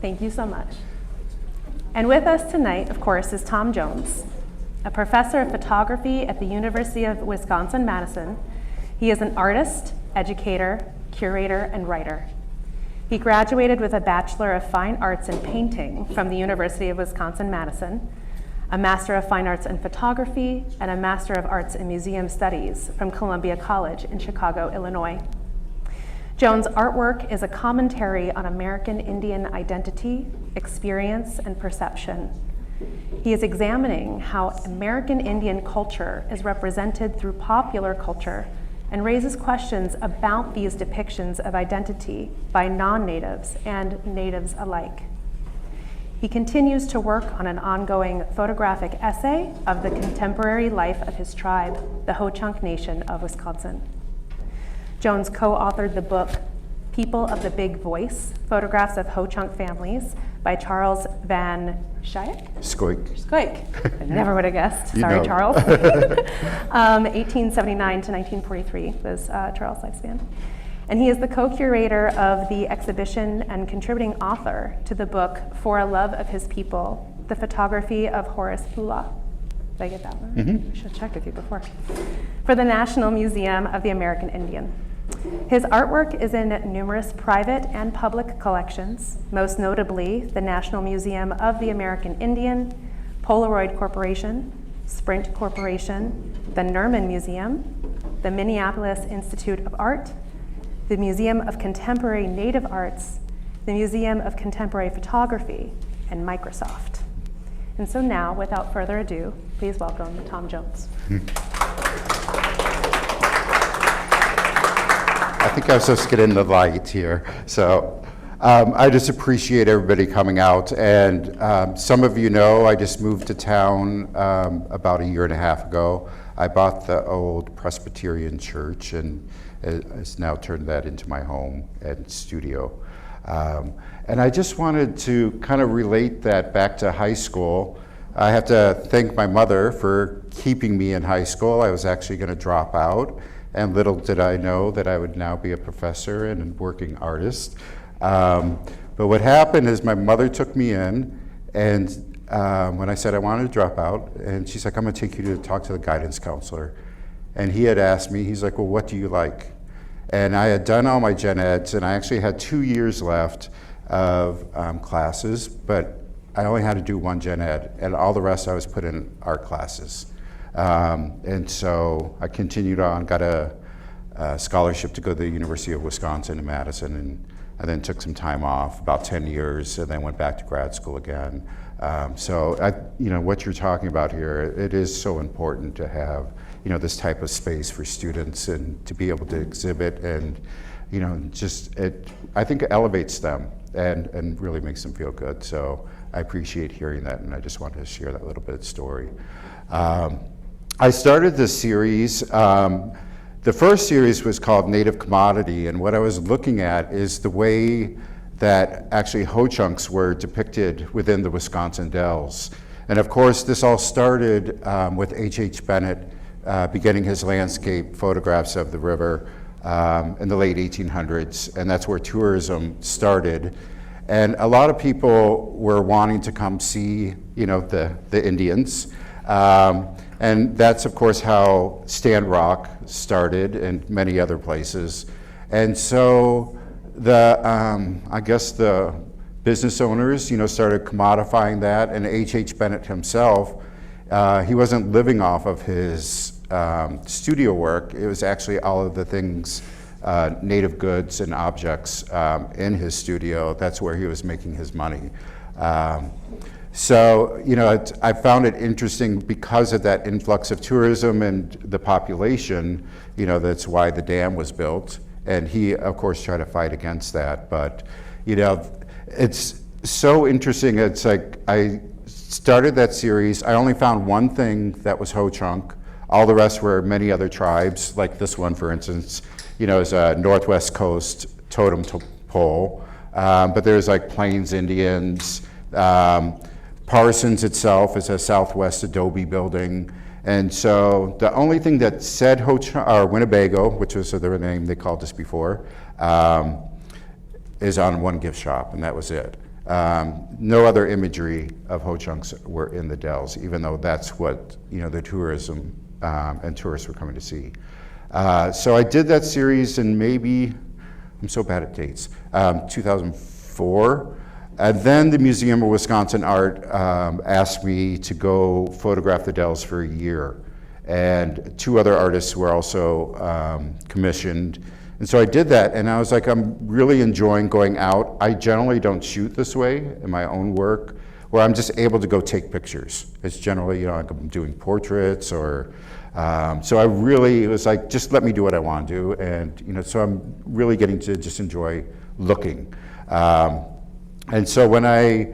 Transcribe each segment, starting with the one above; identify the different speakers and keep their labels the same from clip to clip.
Speaker 1: Thank you so much. And with us tonight, of course, is Tom Jones, a professor of photography at the University of Wisconsin-Madison. He is an artist, educator, curator, and writer. He graduated with a Bachelor of Fine Arts in Painting from the University of Wisconsin-Madison, a Master of Fine Arts in Photography, and a Master of Arts in Museum Studies from Columbia College in Chicago, Illinois. Jones' artwork is a commentary on American Indian identity, experience, and perception. He is examining how American Indian culture is represented through popular culture and raises questions about these depictions of identity by non-natives and natives alike. He continues to work on an ongoing photographic essay of the contemporary life of his tribe, the Ho-Chunk Nation of Wisconsin. Jones co-authored the book, People of the Big Voice, Photographs of Ho-Chunk Families by Charles Van Schaik?
Speaker 2: Schoik.
Speaker 1: I never would have guessed. Sorry, Charles. 1879 to 1943 was Charles' lifespan. And he is the co-curator of the exhibition and contributing author to the book, For a Love of His People, The Photography of Horace Pula. Did I get that one?
Speaker 2: Mm-hmm.
Speaker 1: I should have checked with you before. For the National Museum of the American Indian. His artwork is in numerous private and public collections, most notably the National Museum of the American Indian, Polaroid Corporation, Sprint Corporation, the Nerman Museum, the Minneapolis Institute of Art, the Museum of Contemporary Native Arts, the Museum of Contemporary Photography, and Microsoft. And so now, without further ado, please welcome Tom Jones.
Speaker 2: I think I was supposed to get in the light here. So I just appreciate everybody coming out. And some of you know I just moved to town about a year and a half ago. I bought the old Presbyterian church and it's now turned that into my home and studio. And I just wanted to kind of relate that back to high school. I have to thank my mother for keeping me in high school. I was actually going to drop out. And little did I know that I would now be a professor and a working artist. But what happened is my mother took me in, and when I said I wanted to drop out, and she's like, I'm gonna take you to talk to the guidance counselor. And he had asked me, he's like, well, what do you like? And I had done all my gen eds, and I actually had 2 years left of classes, but I only had to do one gen ed, and all the rest I was put in art classes. And so I continued on, got a scholarship to go to the University of Wisconsin in Madison, and I then took some time off, about 10 years, and then went back to grad school again. So what you're talking about here, it is so important to have, this type of space for students and to be able to exhibit and, I think it elevates them and really makes them feel good. So I appreciate hearing that, and I just wanted to share that little bit of story. I started this series, the first series was called Native Commodity, and what I was looking at is the way that actually Ho-Chunks were depicted within the Wisconsin Dells. And of course, this all started with H.H. Bennett beginning his landscape photographs of the river in the late 1800s, and that's where tourism started. And a lot of people were wanting to come see, the Indians. And that's, of course, how Stand Rock started and many other places. And so I guess the business owners, started commodifying that, and H.H. Bennett himself, he wasn't living off of his studio work. It was actually all of the things, native goods and objects in his studio. That's where he was making his money. So, I found it interesting because of that influx of tourism and the population, that's why the dam was built. And he, of course, tried to fight against that. But, it's so interesting. It's like I started that series. I only found one thing that was Ho-Chunk. All the rest were many other tribes, like this one, for instance, is a Northwest Coast totem pole. But there's like Plains Indians, Parsons itself is a Southwest adobe building. And so the only thing that said Winnebago, which was the name they called us before, is on one gift shop, and that was it. No other imagery of Ho-Chunks were in the Dells, even though that's what the tourism and tourists were coming to see. So I did that series in maybe, I'm so bad at dates, 2004. And then the Museum of Wisconsin Art asked me to go photograph the Dells for a year. And 2 other artists were also commissioned. And so I did that, and I was like, I'm really enjoying going out. I generally don't shoot this way in my own work, where I'm just able to go take pictures. It's generally, like I'm doing portraits or, so I really, it was like, just let me do what I want to do. And, so I'm really getting to just enjoy looking. And so when I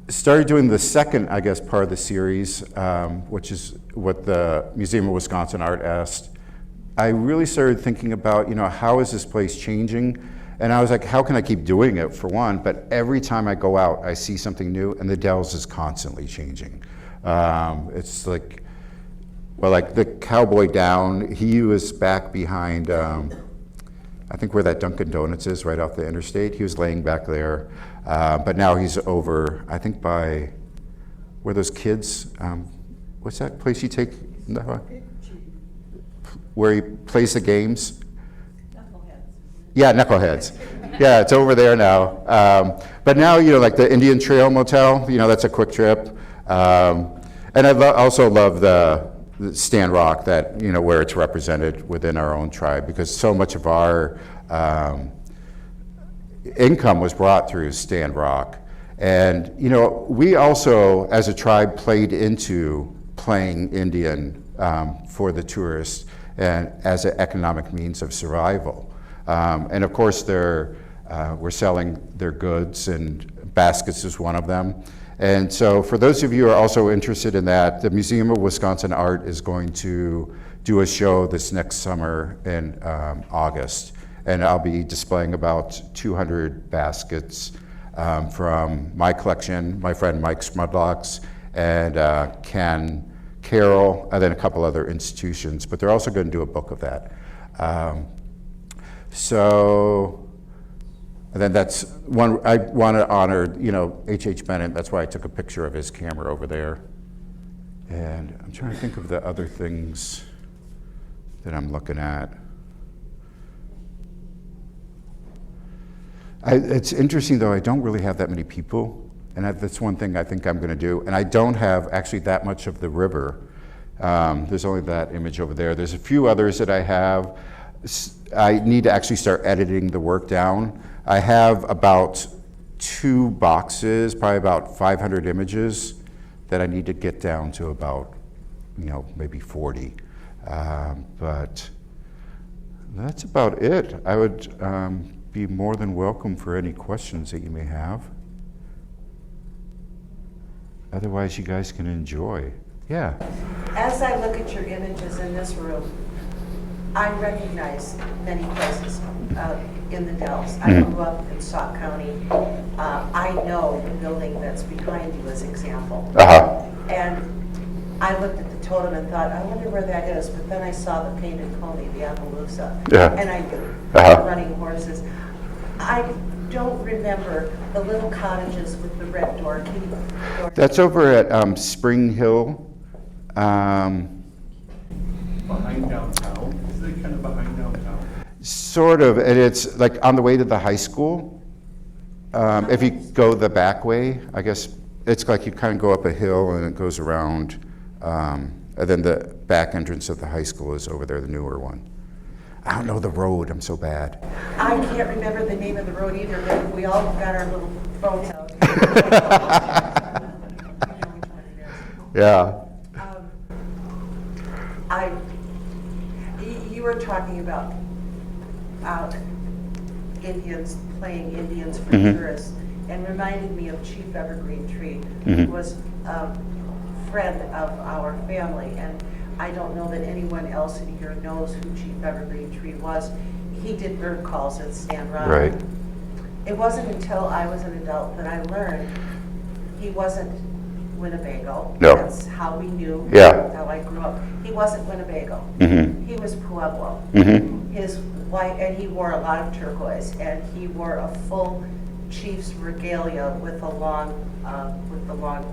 Speaker 2: started doing the second, I guess, part of the series, which is what the Museum of Wisconsin Art asked, I really started thinking about, how is this place changing? And I was like, how can I keep doing it, for one? But every time I go out, I see something new, and the Dells is constantly changing. It's like, well, like the Cowboy Down, he was back behind, I think where that Dunkin' Donuts is, right off the interstate. He was laying back there. But now he's over, I think, by where those kids, what's that place you take? Where he plays the games? Knuckleheads. Yeah, Knuckleheads. Yeah, it's over there now. But now, like the Indian Trail Motel, that's a quick trip. And I also love the Stand Rock, that, where it's represented within our own tribe, because so much of our income was brought through Stand Rock. And, we also, as a tribe, played into playing Indian for the tourists and as an economic means of survival. And of course, we're selling their goods, and baskets is one of them. And so for those of you who are also interested in that, the Museum of Wisconsin Art is going to do a show this next summer in August. And I'll be displaying about 200 baskets from my collection, my friend Mike Smudlocks, and Ken Carroll, and then a couple other institutions, but they're also going to do a book of that. And then that's one, I want to honor, H.H. Bennett. That's why I took a picture of his camera over there. And I'm trying to think of the other things that I'm looking at. It's interesting, though, I don't really have that many people. And that's one thing I think I'm going to do. And I don't have actually that much of the river. There's only that image over there. There's a few others that I have. I need to actually start editing the work down. I have about 2 boxes, probably about 500 images that I need to get down to about, maybe 40. But that's about it. I would be more than welcome for any questions that you may have. Otherwise, you guys can enjoy. Yeah.
Speaker 3: As I look at your images in this room, I recognize many places in the Dells. I grew up in Sauk County. I know the building that's behind you as example. And I looked at the totem and thought, I wonder where that is. But then I saw the painted pony, the Appaloosa, and I knew running horses. I don't remember the little cottages with the red door.
Speaker 2: That's over at Spring Hill.
Speaker 4: Behind downtown? Is it kind of behind downtown?
Speaker 2: Sort of, and it's like on the way to the high school. If you go the back way, I guess it's like you kind of go up a hill and it goes around. And then the back entrance of the high school is over there, the newer one. I don't know the road, I'm so bad.
Speaker 3: I can't remember the name of the road either, but we all got our little phones out.
Speaker 2: Yeah.
Speaker 3: You were talking about Indians playing Indians for tourists, and reminded me of Chief Evergreen Tree, who was a friend of our family, and I don't know that anyone else in here knows who Chief Evergreen Tree was. He did bird calls at Stand Rock.
Speaker 2: Right.
Speaker 3: It wasn't until I was an adult that I learned he wasn't Winnebago.
Speaker 2: No.
Speaker 3: That's how we knew, how I grew up. He wasn't Winnebago. He was Pueblo. His wife, and he wore a lot of turquoise, and he wore a full chief's regalia with the long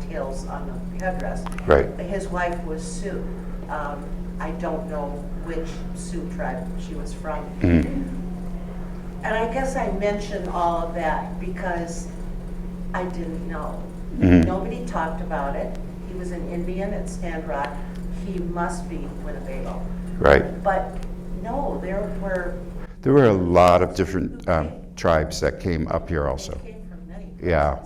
Speaker 3: tails on the headdress.
Speaker 2: Right.
Speaker 3: His wife was Sioux. I don't know which Sioux tribe she was from. And I guess I mention all of that because I didn't know. Nobody talked about it. He was an Indian at Stand Rock. He must be Winnebago.
Speaker 2: Right.
Speaker 3: But no, there
Speaker 2: were a lot of different tribes that came up here also.
Speaker 3: came from many places.
Speaker 2: Yeah.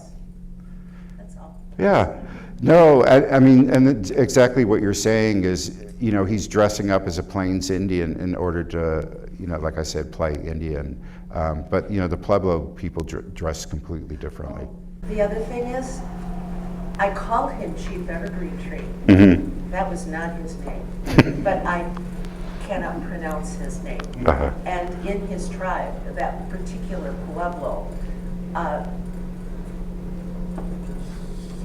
Speaker 3: That's all.
Speaker 2: Yeah. No, I mean, and it's exactly what you're saying is, you know, he's dressing up as a Plains Indian in order to, you know, like I said, play Indian. But, you know, the Pueblo people dress completely differently.
Speaker 3: The other thing is, I call him Chief Evergreen Tree. That was not his name, but I cannot pronounce his name. And in his tribe, that particular Pueblo,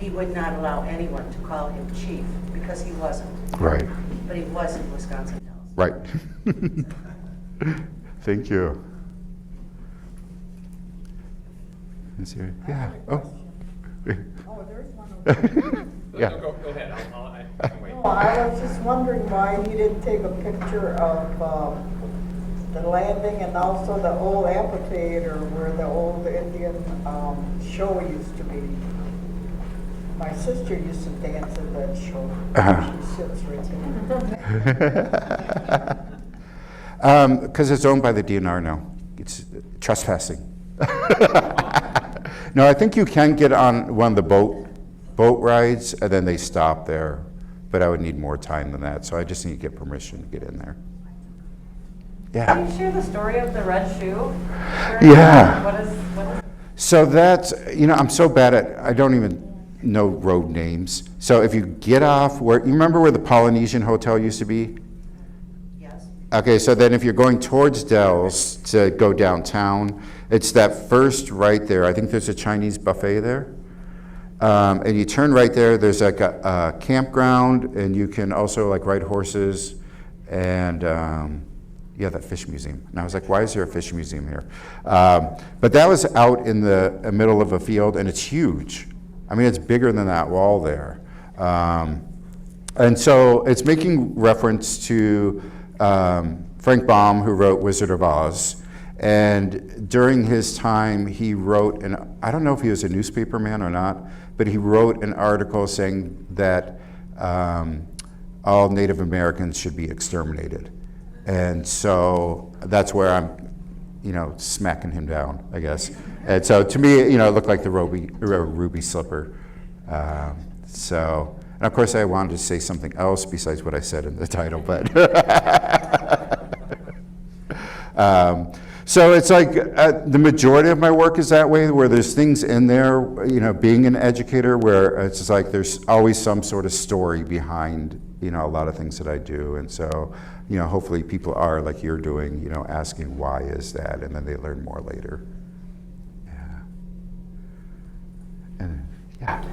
Speaker 3: he would not allow anyone to call him chief because he wasn't.
Speaker 2: Right.
Speaker 3: But he was in Wisconsin Dells.
Speaker 2: Right. Thank you. Is there? Yeah. Oh.
Speaker 5: Oh, there's one over there.
Speaker 2: Yeah.
Speaker 6: Go ahead, I can wait.
Speaker 5: No, I was just wondering why he didn't take a picture of the landing and also the old amphitheater where the old Indian show used to be. My sister used to dance at that show. She sits right there.
Speaker 2: Because it's owned by the DNR now. It's trespassing. No, I think you can get on one of the boat rides, and then they stop there. But I would need more time than that, so I just need to get permission to get in there.
Speaker 7: Can
Speaker 2: Yeah.
Speaker 7: you share the story of the red shoe?
Speaker 2: Yeah.
Speaker 7: What is
Speaker 2: So that's, you know, I'm so bad at, I don't even know road names. So if you get off where, you remember where the Polynesian Hotel used to be?
Speaker 3: Yes.
Speaker 2: Okay, so then if you're going towards Dells to go downtown, it's that first right there. I think there's a Chinese buffet there. And you turn right there, there's like a campground, and you can also like ride horses, and yeah, that fish museum. And I was like, why is there a fish museum here? But that was out in the middle of a field, and it's huge. I mean, it's bigger than that wall there. And so it's making reference to Frank Baum, who wrote Wizard of Oz. And during his time, he wrote, and I don't know if he was a newspaper man or not, but he wrote an article saying that all Native Americans should be exterminated. And so that's where I'm, you know, smacking him down, I guess. And so to me, you know, it looked like the ruby slipper. So, and of course I wanted to say something else besides what I said in the title, but. So it's like the majority of my work is that way, where there's things in there, you know, being an educator, where it's just like there's always some sort of story behind, you know, a lot of things that I do. And so, you know, hopefully people are, like you're doing, you know, asking why is that, and then they learn more later. Yeah. And, yeah.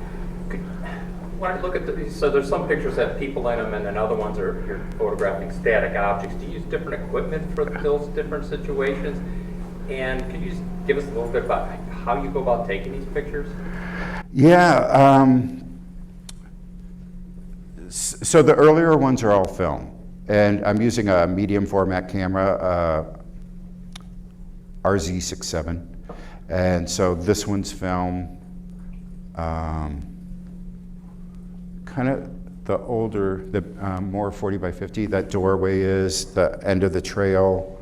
Speaker 6: When I look at so there's some pictures that have people in them, and then other ones are you're photographing static objects. Do you use different equipment for those different situations? And could you just give us a little bit about how you go about taking these pictures?
Speaker 2: Yeah. So the earlier ones are all film, and I'm using a medium format camera, RZ67, and so this one's film. Kind of the older, the more 40 by 50, that doorway is, the end of the trail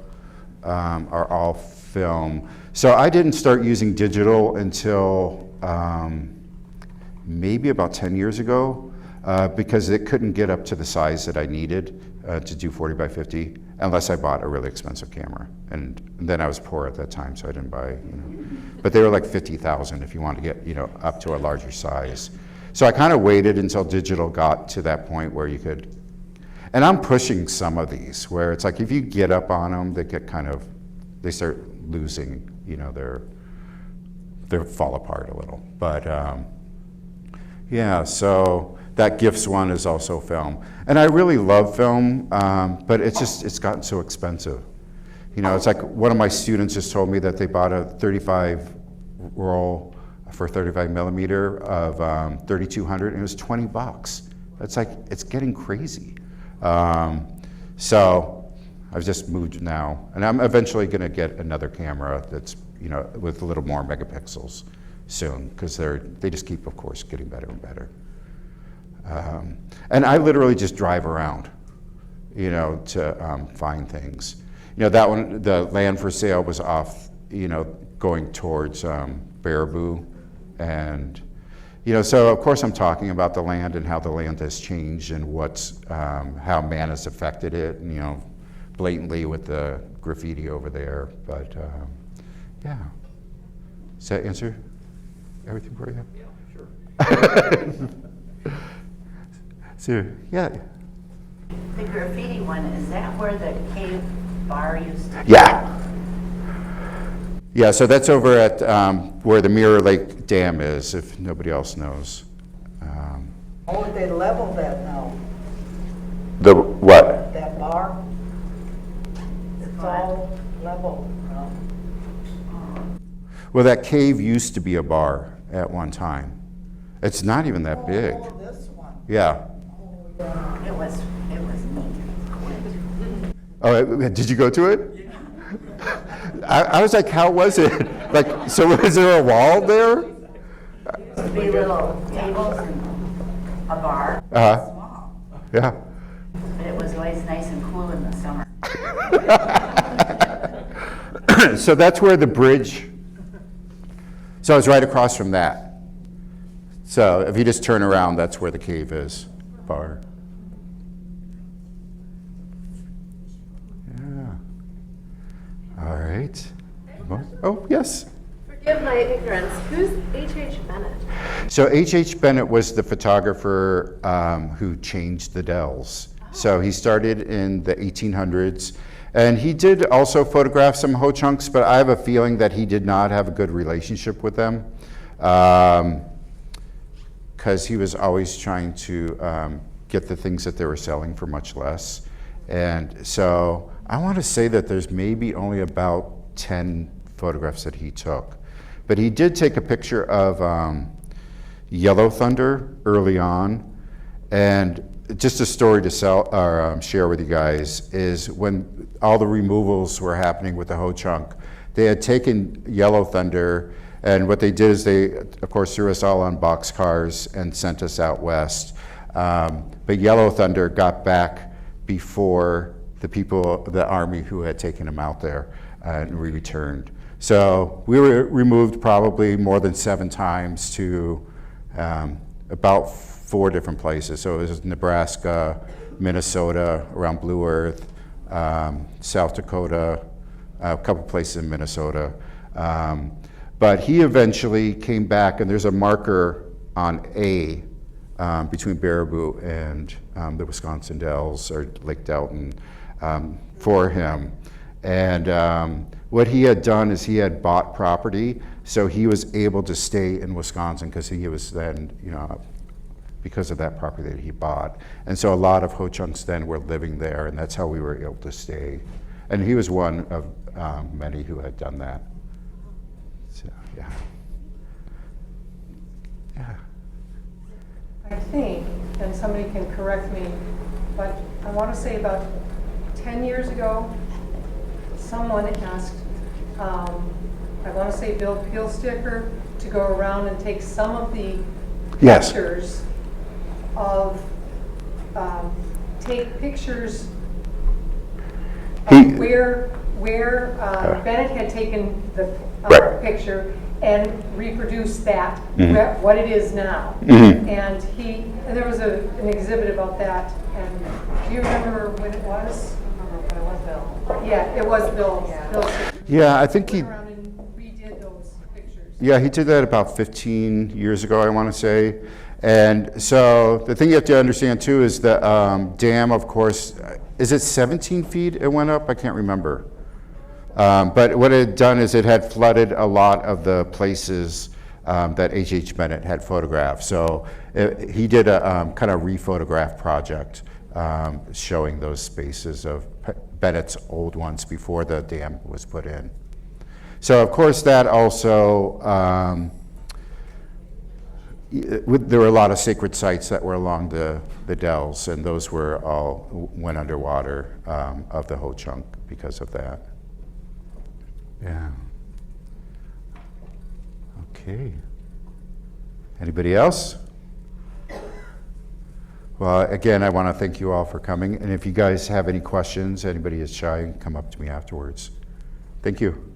Speaker 2: are all film. So I didn't start using digital until maybe about 10 years ago because it couldn't get up to the size that I needed to do 40 by 50 unless I bought a really expensive camera. And then I was poor at that time, so I didn't buy, you know. But they were like 50,000 if you want to get, you know, up to a larger size. So I kind of waited until digital got to that point where you could, and I'm pushing some of these where it's like if you get up on them, they get kind of, they start losing, you know, they fall apart a little. But yeah, so that GIFs one is also film. And I really love film, but it's gotten so expensive. You know, it's like one of my students just told me that they bought a 35 roll for 35 millimeter of 3200, and it was $20. It's like, it's getting crazy. So I've just moved now, and I'm eventually going to get another camera that's, you know, with a little more megapixels soon, because they just keep, of course, getting better and better. And I literally just drive around, you know, to find things. You know, that one, the land for sale was off, you know, going towards Baraboo, and you know, so of course I'm talking about the land and how the land has changed and what's how man has affected it, and, you know, blatantly with the graffiti over there. But yeah, does that answer everything for you?
Speaker 6: Yeah, sure.
Speaker 2: So yeah,
Speaker 8: The graffiti one, is that where the cave bar used to be?
Speaker 2: yeah. Yeah, so that's over at where the Mirror Lake Dam is, if nobody else knows.
Speaker 5: Oh, they leveled that now,
Speaker 2: The what?
Speaker 5: that bar. It's all level now.
Speaker 2: Well, that cave used to be a bar at one time. It's not even that big.
Speaker 5: Oh, this one.
Speaker 2: Yeah.
Speaker 5: Oh, yeah.
Speaker 8: It was neat.
Speaker 2: Oh, did you go to it? I was like, how was it? Like, so was there a wall there?
Speaker 8: Used to be little tables and a bar.
Speaker 2: Uh-huh.
Speaker 8: Small.
Speaker 2: Yeah.
Speaker 8: But it was always nice and cool in the summer.
Speaker 2: So that's where the bridge, so it's right across from that. So if you just turn around, that's where the cave is, bar. Yeah. All right. Oh, yes.
Speaker 9: Forgive my ignorance. Who's H.H. Bennett?
Speaker 2: So H.H. Bennett was the photographer who changed the Dells. So he started in the 1800s, and he did also photograph some Ho-Chunks, but I have a feeling that he did not have a good relationship with them, because he was always trying to get the things that they were selling for much less. And so I want to say that there's maybe only about 10 photographs that he took. But he did take a picture of Yellow Thunder early on. And just a story to share with you guys is when all the removals were happening with the Ho-Chunk, they had taken Yellow Thunder, and what they did is they, of course, threw us all on boxcars and sent us out west. But Yellow Thunder got back before the people, the army who had taken him out there, and we returned. So we were removed probably more than 7 times to about 4 different places. So it was Nebraska, Minnesota, around Blue Earth, South Dakota, a couple places in Minnesota. But he eventually came back, and there's a marker on A between Baraboo and the Wisconsin Dells, or Lake Delton, for him. And what he had done is he had bought property, so he was able to stay in Wisconsin because he was then, you know, because of that property that he bought. And so a lot of Ho-Chunks then were living there, and that's how we were able to stay. And he was one of many who had done that. So, yeah. Yeah.
Speaker 10: I think, and somebody can correct me, but I want to say about 10 years ago, someone asked, I want to say Bill Peelsticker, to go around and take some of the
Speaker 2: Yes.
Speaker 10: pictures of, take pictures
Speaker 2: He-
Speaker 10: of where Bennett had taken the
Speaker 2: Right.
Speaker 10: picture and reproduce that,
Speaker 2: Mhm.
Speaker 10: what it is now.
Speaker 2: Mhm.
Speaker 10: And there was an exhibit about that, and do you remember when it was?
Speaker 7: But it was Bill.
Speaker 10: Yeah, it was Bill.
Speaker 7: Yeah.
Speaker 10: Bill
Speaker 2: Yeah, I think he,
Speaker 10: went around and redid those pictures.
Speaker 2: yeah, he did that about 15 years ago, I want to say. And so the thing you have to understand too is the dam, of course, is it 17 feet it went up? I can't remember. But what it had done is it had flooded a lot of the places that H.H. Bennett had photographed. So he did a kind of rephotograph project showing those spaces of Bennett's old ones before the dam was put in. So of course that also, there were a lot of sacred sites that were along the dells, and those were all went underwater of the Ho Chunk because of that. Yeah. Okay. Anybody else? Well, again, I want to thank you all for coming, and if you guys have any questions, anybody is shy, come up to me afterwards. Thank you.